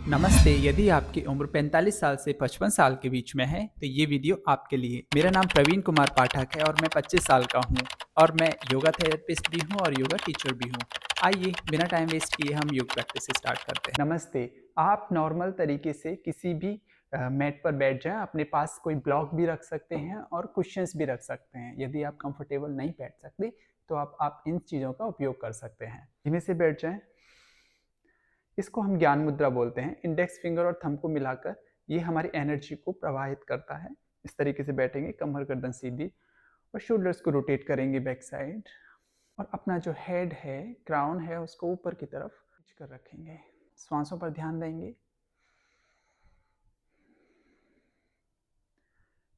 नमस्ते। यदि आपकी उम्र 45 साल से 55 साल के बीच में है तो ये वीडियो आपके लिए। मेरा नाम प्रवीण कुमार पाठक है और मैं 25 साल का हूँ और मैं योगा थेरेपिस्ट भी हूँ और योगा टीचर भी हूँ। आइए बिना टाइम वेस्ट किए हम योग प्रैक्टिस स्टार्ट करते हैं। नमस्ते। आप नॉर्मल तरीके से किसी भी मैट पर बैठ जाएं। अपने पास कोई ब्लॉक भी रख सकते हैं और कुशन्स भी रख सकते हैं। यदि आप कंफर्टेबल नहीं बैठ सकते तो आप इन चीज़ों का उपयोग कर सकते हैं। धीमे से बैठ जाएं। इसको हम ज्ञान मुद्रा बोलते हैं। इंडेक्स फिंगर और थंब को मिलाकर ये हमारी एनर्जी को प्रवाहित करता है। इस तरीके से बैठेंगे, कमर गर्दन सीधी और शोल्डर्स को रोटेट करेंगे बैक साइड और अपना जो हेड है, क्राउन है, उसको ऊपर की तरफ खींच कर रखेंगे। श्वासों पर ध्यान देंगे।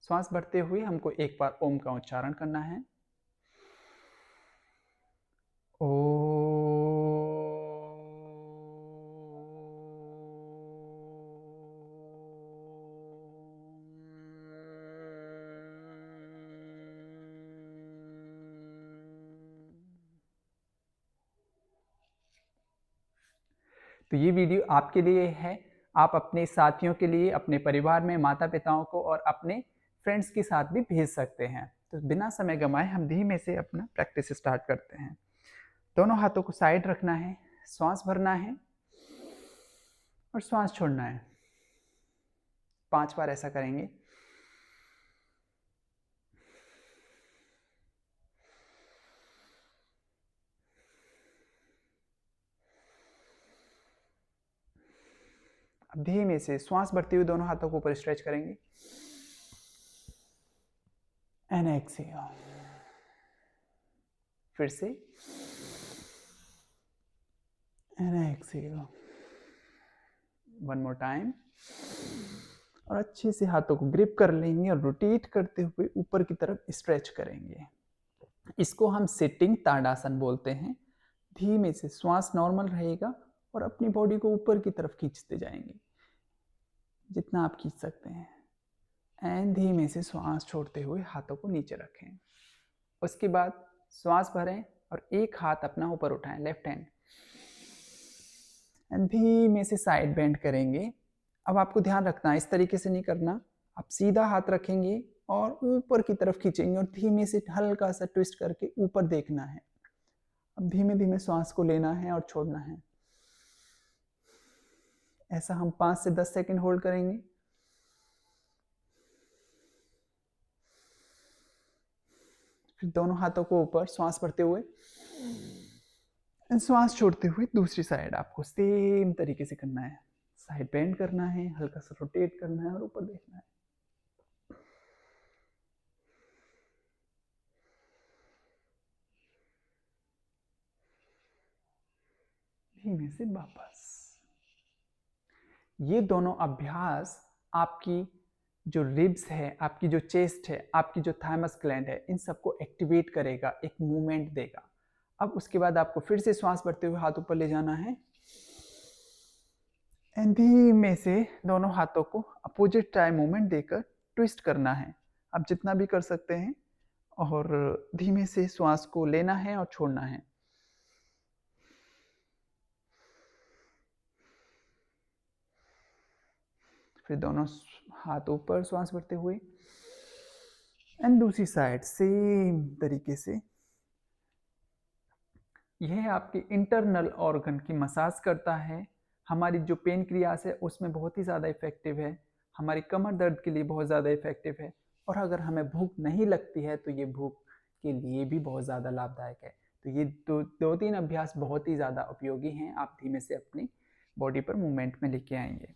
श्वास भरते हुए हमको एक बार ओम का उच्चारण करना है। ओ। तो ये वीडियो आपके लिए है। आप अपने साथियों के लिए, अपने परिवार में माता पिताओं को और अपने फ्रेंड्स के साथ भी भेज सकते हैं। तो बिना समय गंवाए हम धीमे से अपना प्रैक्टिस स्टार्ट करते हैं। दोनों हाथों को साइड रखना है, श्वास भरना है और श्वास छोड़ना है। 5 बार ऐसा करेंगे। अब धीमे से श्वास भरते हुए दोनों हाथों को ऊपर स्ट्रेच करेंगे एंड एक्सहेल। फिर से and exhale. One more time. और अच्छे से हाथों को ग्रिप कर लेंगे और रोटेट करते हुए ऊपर की तरफ स्ट्रेच करेंगे। इसको हम सिटिंग ताड़ासन बोलते हैं। धीमे से श्वास नॉर्मल रहेगा और अपनी बॉडी को ऊपर की तरफ खींचते जाएंगे जितना आप खींच सकते हैं। एंड धीमे से श्वास छोड़ते हुए हाथों को नीचे रखें। उसके बाद श्वास भरें और एक हाथ अपना ऊपर उठाएं, लेफ्ट हैंड, एंड धीमे से साइड बेंड करेंगे। अब आपको ध्यान रखना है, इस तरीके से नहीं करना। आप सीधा हाथ रखेंगे और ऊपर की तरफ खींचेंगे और धीमे से हल्का सा ट्विस्ट करके ऊपर देखना है। अब धीमे धीमे श्वास को लेना है और छोड़ना है। ऐसा हम 5 से 10 सेकंड होल्ड करेंगे। फिर दोनों हाथों को ऊपर, श्वास भरते हुए, श्वास छोड़ते हुए दूसरी साइड आपको सेम तरीके से करना है। साइड बेंड करना है, हल्का सा रोटेट करना है और ऊपर देखना है। धीमे से वापस। ये दोनों अभ्यास आपकी जो रिब्स है, आपकी जो चेस्ट है, आपकी जो थाइमस ग्लैंड है, इन सबको एक्टिवेट करेगा, एक मूवमेंट देगा। अब उसके बाद आपको फिर से श्वास भरते हुए हाथ ऊपर ले जाना है एंड धीमे से दोनों हाथों को अपोजिट टाइम मूवमेंट देकर ट्विस्ट करना है। आप जितना भी कर सकते हैं और धीमे से श्वास को लेना है और छोड़ना है। फिर दोनों हाथ ऊपर, श्वास भरते हुए, एंड दूसरी साइड सेम तरीके से। यह आपके इंटरनल ऑर्गन की मसाज करता है। हमारी जो पेन क्रियास है उसमें बहुत ही ज़्यादा इफेक्टिव है। हमारी कमर दर्द के लिए बहुत ज़्यादा इफेक्टिव है। और अगर हमें भूख नहीं लगती है तो ये भूख के लिए भी बहुत ज़्यादा लाभदायक है। तो ये दो तीन अभ्यास बहुत ही ज़्यादा उपयोगी हैं। आप धीमे से अपनी बॉडी पर मूवमेंट में लेके आएंगे।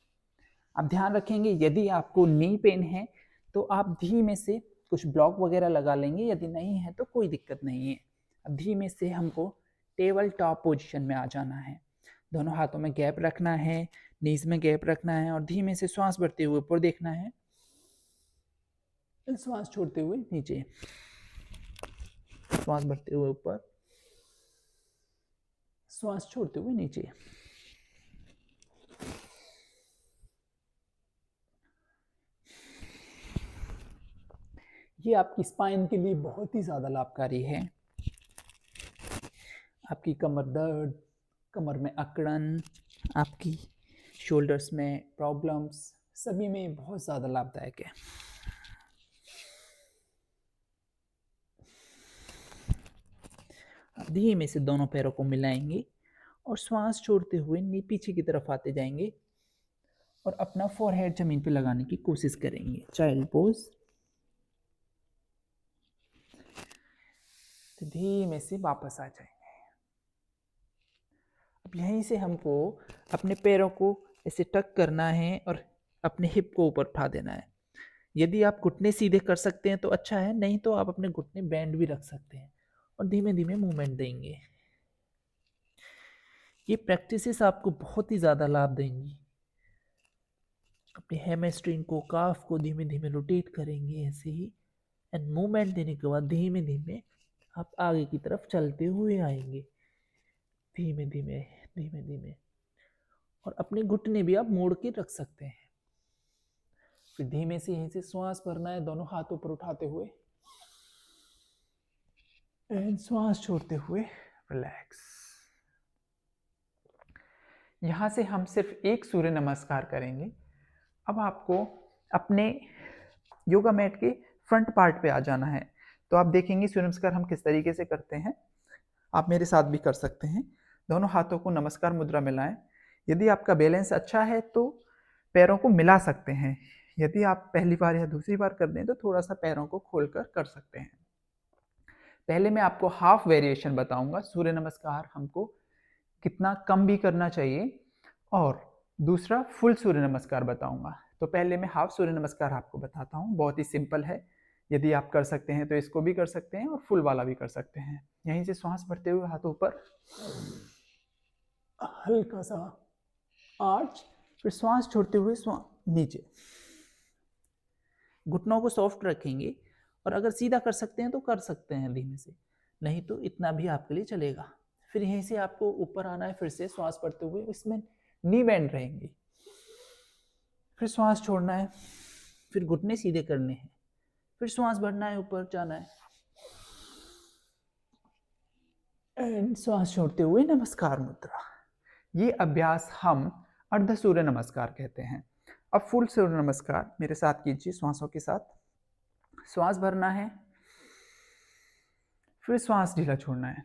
आप ध्यान रखेंगे, यदि आपको नी पेन है तो आप धीमे से कुछ ब्लॉक वगैरह लगा लेंगे। यदि नहीं है तो कोई दिक्कत नहीं है। अब धीमे से हमको टेबल टॉप पोजीशन में आ जाना है। दोनों हाथों में गैप रखना है, नीज में गैप रखना है और धीमे से श्वास भरते हुए ऊपर देखना है, श्वास छोड़ते हुए नीचे। श्वास भरते हुए ऊपर, श्वास छोड़ते हुए नीचे। ये आपकी स्पाइन के लिए बहुत ही ज़्यादा लाभकारी है। आपकी कमर दर्द, कमर में अकड़न, आपकी शोल्डर्स में प्रॉब्लम्स सभी में बहुत ज़्यादा लाभदायक है। अब धीमे से दोनों पैरों को मिलाएंगे और श्वास छोड़ते हुए पीछे की तरफ आते जाएंगे और अपना फोरहेड जमीन पे लगाने की कोशिश करेंगे, चाइल्ड पोज। तो धीमे से वापस आ जाएंगे। अब यहीं से हमको अपने पैरों को ऐसे टक करना है और अपने हिप को ऊपर उठा देना है। यदि आप घुटने सीधे कर सकते हैं तो अच्छा है, नहीं तो आप अपने घुटने बैंड भी रख सकते हैं और धीमे धीमे मूवमेंट देंगे। ये प्रैक्टिसेस आपको बहुत ही ज़्यादा लाभ देंगी। अपने हैमस्ट्रिंग को, काफ को धीमे धीमे रोटेट करेंगे ऐसे ही, एंड मूवमेंट देने के बाद धीमे धीमे आप आगे की तरफ चलते हुए आएंगे, धीमे धीमे धीमे धीमे। और अपने घुटने भी आप मोड़ के रख सकते हैं। फिर धीमे से यहीं से श्वास भरना है, दोनों हाथों पर उठाते हुए एंड श्वास छोड़ते हुए रिलैक्स। यहाँ से हम सिर्फ एक सूर्य नमस्कार करेंगे। अब आपको अपने योगा मैट के फ्रंट पार्ट पे आ जाना है। तो आप देखेंगे सूर्य नमस्कार हम किस तरीके से करते हैं। आप मेरे साथ भी कर सकते हैं। दोनों हाथों को नमस्कार मुद्रा में लाएं। यदि आपका बैलेंस अच्छा है तो पैरों को मिला सकते हैं। यदि आप पहली बार या दूसरी बार कर दें तो थोड़ा सा पैरों को खोलकर कर सकते हैं। पहले मैं आपको हाफ वेरिएशन बताऊंगा, सूर्य नमस्कार हमको कितना कम भी करना चाहिए, और दूसरा फुल सूर्य नमस्कार बताऊंगा। तो पहले मैं हाफ सूर्य नमस्कार आपको बताता हूँ। बहुत ही सिंपल है, यदि आप कर सकते हैं तो इसको भी कर सकते हैं और फुल वाला भी कर सकते हैं। यहीं से श्वास भरते हुए हाथों पर हल्का सा आर्च, फिर श्वास छोड़ते हुए नीचे। घुटनों को सॉफ्ट रखेंगे और अगर सीधा कर सकते हैं तो कर सकते हैं धीमे से, नहीं तो इतना भी आपके लिए चलेगा। फिर यहीं से आपको ऊपर आना है, फिर से श्वास भरते हुए इसमें नी बैंड रहेंगे, फिर श्वास छोड़ना है, फिर घुटने सीधे करने हैं, फिर श्वास भरना है, ऊपर जाना है एंड श्वास छोड़ते हुए नमस्कार मुद्रा। ये अभ्यास हम अर्ध सूर्य नमस्कार कहते हैं। अब फुल सूर्य नमस्कार मेरे साथ कीजिए श्वासों के साथ। श्वास भरना है, फिर श्वास ढीला छोड़ना है।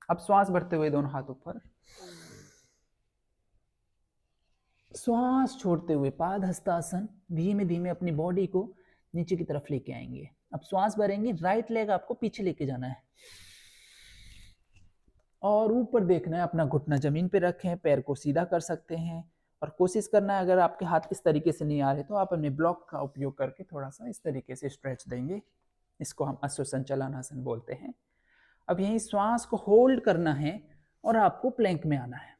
अब श्वास भरते हुए दोनों हाथों पर, श्वास छोड़ते हुए पाद हस्तासन, धीमे धीमे अपनी बॉडी को नीचे की तरफ लेके आएंगे। अब श्वास भरेंगे, राइट लेग आपको पीछे लेके जाना है और ऊपर देखना है, अपना घुटना जमीन पे रखें, पैर को सीधा कर सकते हैं और कोशिश करना है, अगर आपके हाथ इस तरीके से नहीं आ रहे तो आप अपने ब्लॉक का उपयोग करके थोड़ा सा इस तरीके से स्ट्रेच देंगे। इसको हम अश्वसंचालनासन बोलते हैं। अब यही श्वास को होल्ड करना है और आपको प्लैंक में आना है।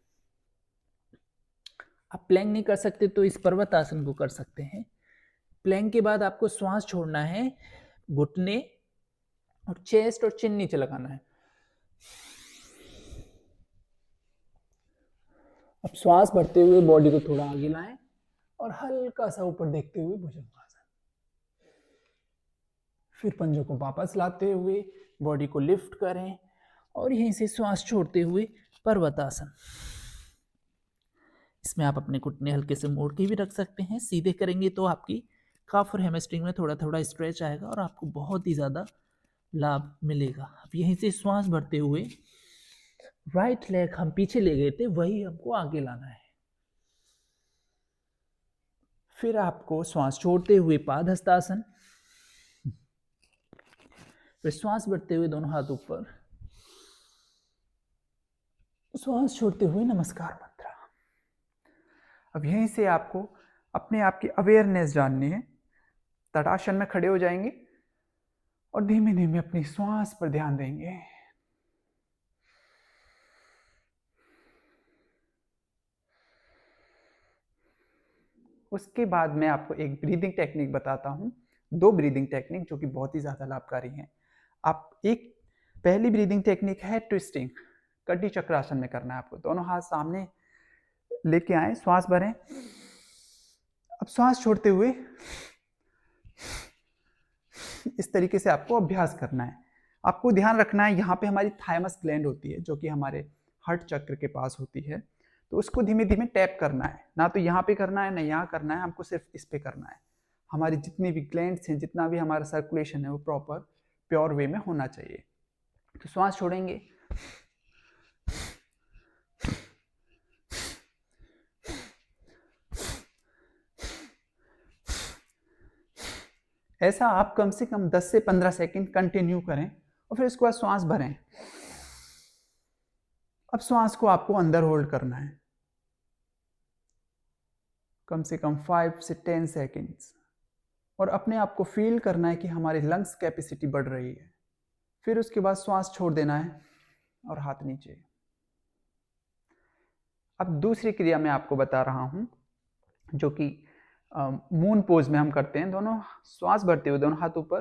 आप प्लैंक नहीं कर सकते तो इस पर्वत आसन को कर सकते हैं। प्लैंक के बाद आपको श्वास छोड़ना है, घुटने और चेस्ट और चिन नीचे लगाना है। अब श्वास भरते हुए बॉडी को थोड़ा आगे लाएं और हल्का सा ऊपर देखते हुए भुजंगासन। फिर पंजों को वापस लाते हुए बॉडी को लिफ्ट करें और यहीं से श्वास छोड़ते हुए पर्वतासन। इसमें आप अपने घुटने हल्के से मोड़ के भी रख सकते हैं। सीधे करेंगे तो आपकी काफ और हैमस्ट्रिंग में थोड़ा थोड़ा स्ट्रेच आएगा और आपको बहुत ही ज़्यादा लाभ मिलेगा। अब यहीं से श्वास भरते हुए राइट लेग हम पीछे ले गए थे, वही हमको आगे लाना है। फिर आपको श्वास छोड़ते हुए पाद हस्तासन, फिर श्वास भरते हुए दोनों हाथ ऊपर, श्वास छोड़ते हुए नमस्कार मुद्रा। अब यहीं से आपको अपने आप की अवेयरनेस जाननी है। तड़ासन में खड़े हो जाएंगे और धीमे धीमे अपनी श्वास पर ध्यान देंगे। उसके बाद मैं आपको एक ब्रीदिंग टेक्निक बताता हूँ, 2 ब्रीदिंग टेक्निक जो कि बहुत ही ज़्यादा लाभकारी हैं। आप एक पहली ब्रीदिंग टेक्निक है ट्विस्टिंग, कटी चक्रासन में करना है आपको। दोनों हाथ सामने लेके आए, श्वास भरें। अब श्वास छोड़ते हुए इस तरीके से आपको अभ्यास करना है। आपको ध्यान रखना है यहाँ पे हमारी थाइमस ग्लैंड होती है जो कि हमारे हार्ट चक्र के पास होती है। तो उसको धीमे धीमे टैप करना है, ना तो यहाँ पे करना है ना यहाँ करना है, हमको सिर्फ इस पे करना है। हमारी जितनी भी ग्लैंड्स हैं, जितना भी हमारा सर्कुलेशन है वो प्रॉपर प्योर वे में होना चाहिए। तो श्वास छोड़ेंगे, ऐसा आप कम से कम 10 से 15 सेकंड कंटिन्यू करें और फिर उसके बाद श्वास भरें। अब श्वास को आपको अंदर होल्ड करना है कम से कम 5 से 10 सेकंड्स, और अपने आप को फील करना है कि हमारी लंग्स कैपेसिटी बढ़ रही है। फिर उसके बाद श्वास छोड़ देना है और हाथ नीचे। अब दूसरी क्रिया मैं आपको बता रहा हूं, जो कि मून पोज में हम करते हैं। दोनों श्वास भरते हुए दोनों हाथ ऊपर।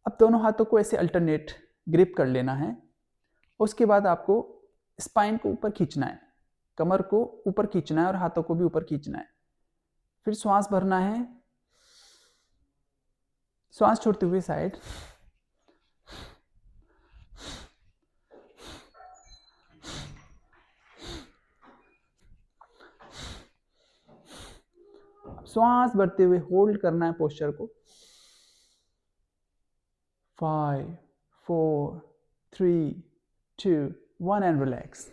अब दोनों हाथों को ऐसे अल्टरनेट ग्रिप कर लेना है। उसके बाद आपको स्पाइन को ऊपर खींचना है, कमर को ऊपर खींचना है और हाथों को भी ऊपर खींचना है। फिर श्वास भरना है, श्वास छोड़ते हुए साइड। श्वास भरते हुए होल्ड करना है पोस्चर को। 5 4 3 2 1 एंड रिलैक्स।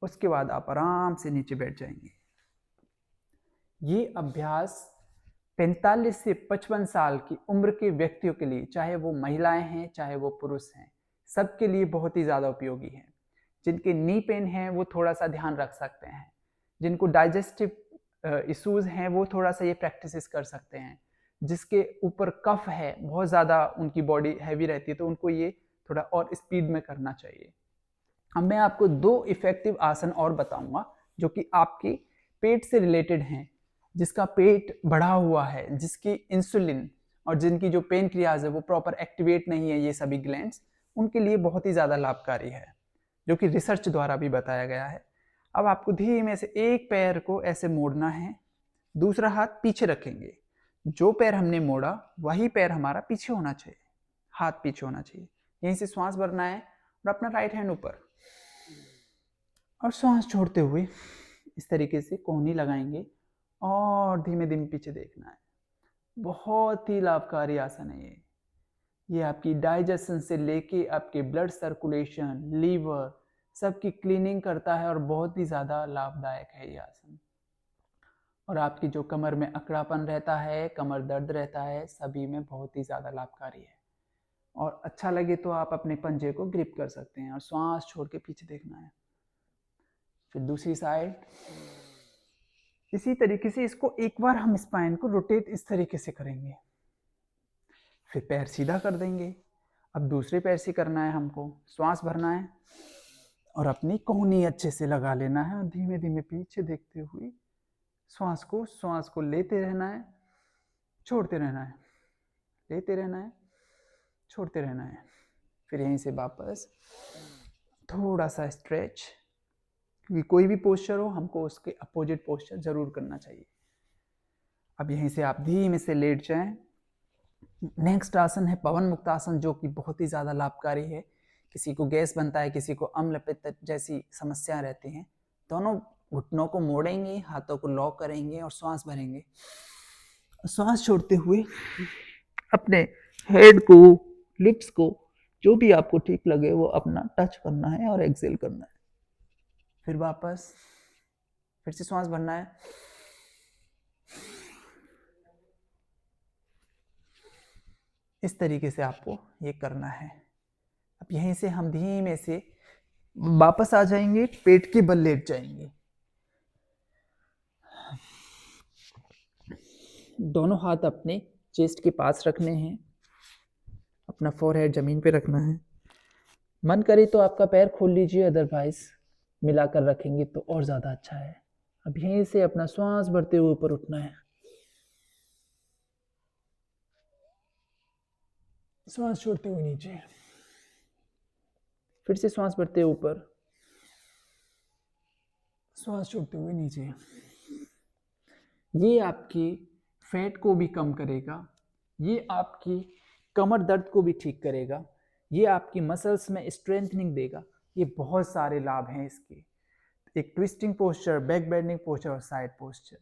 उसके बाद आप आराम से नीचे बैठ जाएंगे। ये अभ्यास 45 से 55 साल की उम्र के व्यक्तियों के लिए, चाहे वो महिलाएं हैं चाहे वो पुरुष हैं, सबके लिए बहुत ही ज़्यादा उपयोगी है। जिनके नी पेन है वो थोड़ा सा ध्यान रख सकते हैं, जिनको डाइजेस्टिव इश्यूज हैं वो थोड़ा सा ये प्रैक्टिसेस कर सकते हैं, जिसके ऊपर कफ है, बहुत ज़्यादा उनकी बॉडी हैवी रहती है, तो उनको ये थोड़ा और स्पीड में करना चाहिए। अब मैं आपको 2 इफेक्टिव आसन और बताऊंगा जो कि आपके पेट से रिलेटेड हैं। जिसका पेट बढ़ा हुआ है, जिसकी इंसुलिन और जिनकी जो पेनक्रियाज है वो प्रॉपर एक्टिवेट नहीं है, ये सभी ग्लैंड्स, उनके लिए बहुत ही ज़्यादा लाभकारी है, जो कि रिसर्च द्वारा भी बताया गया है। अब आपको धीमे से एक पैर को ऐसे मोड़ना है, दूसरा हाथ पीछे रखेंगे। जो पैर हमने मोड़ा वही पैर हमारा पीछे होना चाहिए, हाथ पीछे होना चाहिए। यहीं से श्वास भरना है और अपना राइट हैंड ऊपर, और श्वास छोड़ते हुए इस तरीके से कोहनी लगाएंगे और धीमे धीमे पीछे देखना है। बहुत ही लाभकारी आसन है ये आपकी डाइजेशन से लेके आपके ब्लड सर्कुलेशन, लीवर, सबकी क्लीनिंग करता है और बहुत ही ज़्यादा लाभदायक है ये आसन। और आपकी जो कमर में अकड़ापन रहता है, कमर दर्द रहता है, सभी में बहुत ही ज़्यादा लाभकारी है। और अच्छा लगे तो आप अपने पंजे को ग्रिप कर सकते हैं और श्वास छोड़ के पीछे देखना है। फिर दूसरी साइड इसी तरीके से इसको एक बार हम स्पाइन को रोटेट इस तरीके से करेंगे, फिर पैर सीधा कर देंगे। अब दूसरे पैर से करना है हमको, श्वास भरना है और अपनी कोहनी अच्छे से लगा लेना है और धीमे धीमे पीछे देखते हुए श्वास को लेते रहना है, छोड़ते रहना है, लेते रहना है, छोड़ते रहना है। फिर यहीं से वापस थोड़ा सा स्ट्रेच, क्योंकि कोई भी पोस्चर हो हमको उसके अपोजिट पोस्चर जरूर करना चाहिए। अब यहीं से आप धीमे से लेट जाएं। नेक्स्ट आसन है पवन मुक्त आसन, जो कि बहुत ही ज़्यादा लाभकारी है। किसी को गैस बनता है, किसी को अम्ल पित्त जैसी समस्या रहती हैं। दोनों घुटनों को मोड़ेंगे, हाथों को लॉक करेंगे और श्वास भरेंगे। श्वास छोड़ते हुए अपने हेड को, लिप्स को, जो भी आपको ठीक लगे वो अपना टच करना है और एक्सेल करना है। फिर वापस फिर से श्वास भरना है, इस तरीके से आपको ये करना है। अब यहीं से हम धीमे से वापस आ जाएंगे, पेट के बल लेट जाएंगे। दोनों हाथ अपने चेस्ट के पास रखने हैं, अपना फोरहेड जमीन पे रखना है। मन करे तो आपका पैर खोल लीजिए, अदरवाइज मिलाकर रखेंगे तो और ज़्यादा अच्छा है। अब यहीं से अपना श्वास भरते हुए ऊपर उठना है, श्वास छोड़ते हुए नीचे, फिर से श्वास भरते हुए ऊपर, श्वास छोड़ते हुए नीचे। ये आपकी फैट को भी कम करेगा, ये आपकी कमर दर्द को भी ठीक करेगा, ये आपकी मसल्स में स्ट्रेंथनिंग देगा। ये बहुत सारे लाभ हैं इसके। एक twisting posture, back bending posture और साइड पोस्चर।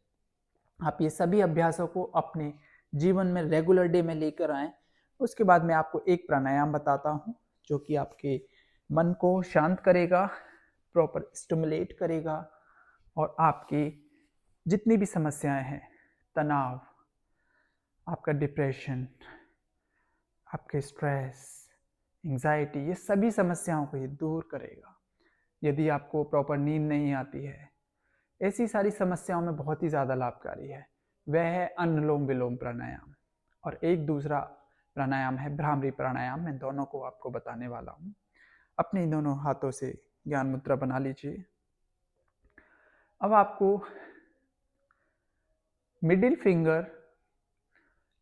आप ये सभी अभ्यासों को अपने जीवन में रेगुलर डे में लेकर आएं। उसके बाद मैं आपको एक प्राणायाम बताता हूँ जो कि आपके मन को शांत करेगा, प्रॉपर स्टिमुलेट करेगा और आपकी जितनी भी समस्याएं हैं, तनाव, आपका डिप्रेशन, आपके स्ट्रेस, एंजाइटी, ये सभी समस्याओं को ये दूर करेगा। यदि आपको प्रॉपर नींद नहीं आती है, ऐसी सारी समस्याओं में बहुत ही ज़्यादा लाभकारी है। वह है अनुलोम विलोम प्राणायाम। और एक दूसरा प्राणायाम है भ्रामरी प्राणायाम। मैं दोनों को आपको बताने वाला हूँ। अपने दोनों हाथों से ज्ञान मुद्रा बना लीजिए। अब आपको मिडिल फिंगर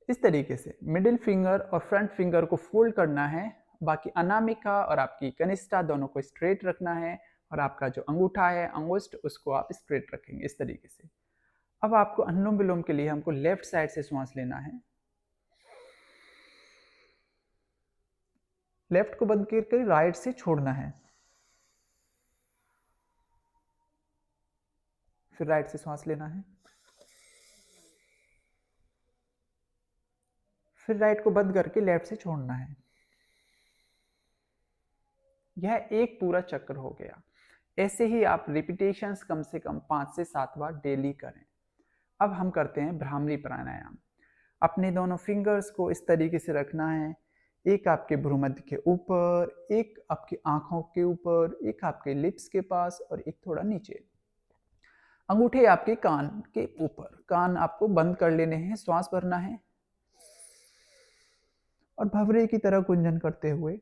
इस तरीके से, मिडिल फिंगर और फ्रंट फिंगर को फोल्ड करना है। बाकी अनामिका और आपकी कनिष्ठा दोनों को स्ट्रेट रखना है और आपका जो अंगूठा है, अंगुष्ठ, उसको आप स्ट्रेट रखेंगे इस तरीके से। अब आपको अनुलोम विलोम के लिए हमको लेफ्ट साइड से श्वास लेना है। लेफ्ट को बंद करके राइट से छोड़ना है। फिर राइट से श्वास लेना है। फिर राइट को बंद करके लेफ्ट से छोड़ना है। यह एक पूरा चक्र हो गया। ऐसे ही आप रिपीटेशंस कम से कम 5 से 7 बार डेली करें। अब हम करते हैं भ्रामरी प्राणायाम। अपने दोनों फिंगर्स को इस तरीके से रखना है, एक आपके भ्रूमध्य के ऊपर, एक आपकी आंखों के ऊपर, एक आपके लिप्स के पास और एक थोड़ा नीचे। अंगूठे आपके कान के ऊपर। कान आपको बंद कर लेने हैं, श्वास भरना है और भंवरे की तरह गुंजन करते हुए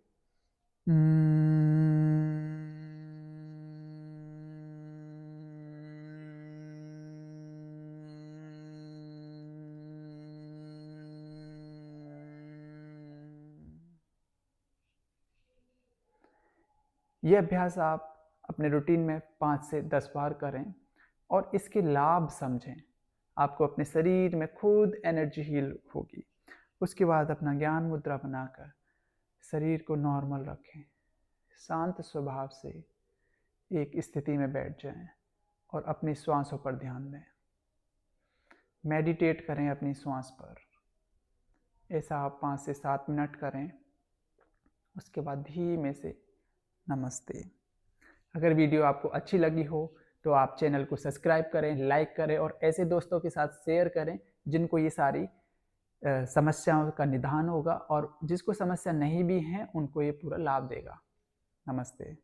ये अभ्यास आप अपने रूटीन में 5 से 10 बार करें और इसके लाभ समझें। आपको अपने शरीर में खुद एनर्जी हील होगी। उसके बाद अपना ज्ञान मुद्रा बनाकर शरीर को नॉर्मल रखें। शांत स्वभाव से एक स्थिति में बैठ जाएं और अपनी श्वासों पर ध्यान दें। मेडिटेट करें अपनी श्वास पर। ऐसा आप 5 से 7 मिनट करें। उसके बाद धीमे से नमस्ते। अगर वीडियो आपको अच्छी लगी हो तो आप चैनल को सब्सक्राइब करें, लाइक करें और ऐसे दोस्तों के साथ शेयर करें जिनको ये सारी समस्याओं का निदान होगा और जिसको समस्या नहीं भी है उनको ये पूरा लाभ देगा। नमस्ते।